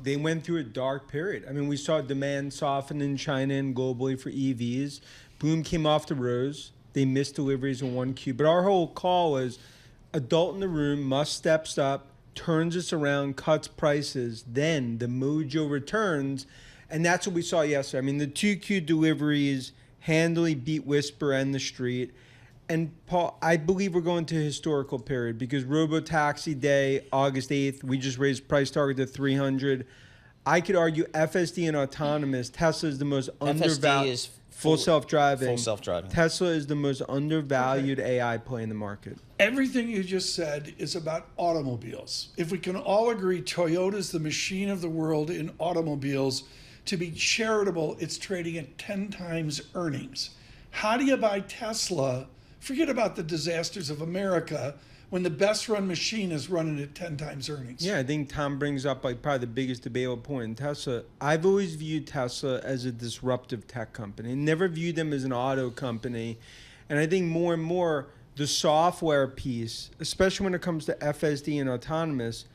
they went through a dark period. I mean, we saw demand soften in China and globally for EVs. Bloom came off the rose. They missed deliveries in 1Q. But our whole call was adult in the room, Musk steps up, turns us around, cuts prices. Then the mojo returns. And that's what we saw yesterday. I mean, the 2Q deliveries handily beat Whisper and the Street. And Paul, I believe we're going to a historical period because Robotaxi Day, August 8th, we just raised price target to 300. I could argue FSD and autonomous. Tesla is the most undervalued. is full self-driving. Full self-driving. Tesla is the most undervalued AI play in the market. Everything you just said is about automobiles. If we can all agree Toyota's the machine of the world in automobiles, to be charitable, it's trading at 10 times earnings. How do you buy Tesla? Forget about the disasters of America when the best run machine is running at 10 times earnings. Yeah, I think Tom brings up like probably the biggest debatable point in Tesla. I've always viewed Tesla as a disruptive tech company. Never viewed them as an auto company. And I think more and more the software piece, especially when it comes to FSD and autonomous,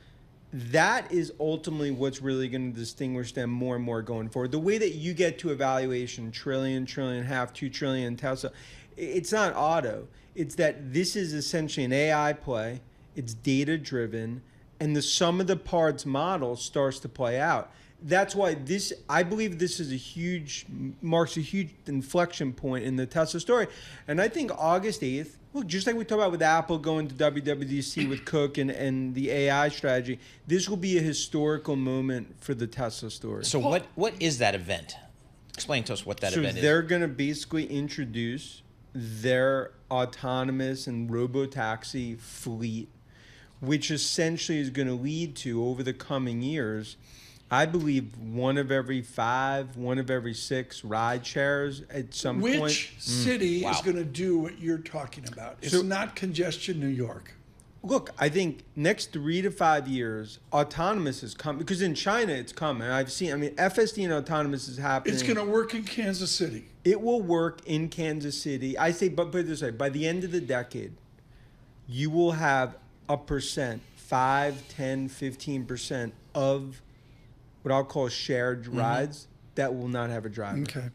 that is ultimately what's really going to distinguish them more and more going forward. The way that you get to evaluation, trillion, half, 2 trillion Tesla, it's not auto. It's that this is essentially an AI play. It's data driven, and the sum of the parts model starts to play out. That's why I believe this is marks a huge inflection point in the Tesla story. And I think August 8th, look, just like we talked about with Apple going to WWDC with Cook and the AI strategy, this will be a historical moment for the Tesla story. So what is that event? Explain to us what that event is. So they're going to basically introduce their autonomous and robotaxi fleet, which essentially is going to lead to, over the coming years, I believe 1 of every 5, 1 of every 6 ride shares at some point. Which city is going to do what you're talking about? It's not congestion New York. Look, I think next 3 to 5 years, autonomous is coming. Because in China, it's coming. FSD and autonomous is happening. It's going to work in Kansas City. It will work in Kansas City. I say, but put it this way, by the end of the decade, you will have a percent, 5, 10, 15% of what I'll call shared rides that will not have a driver. Okay.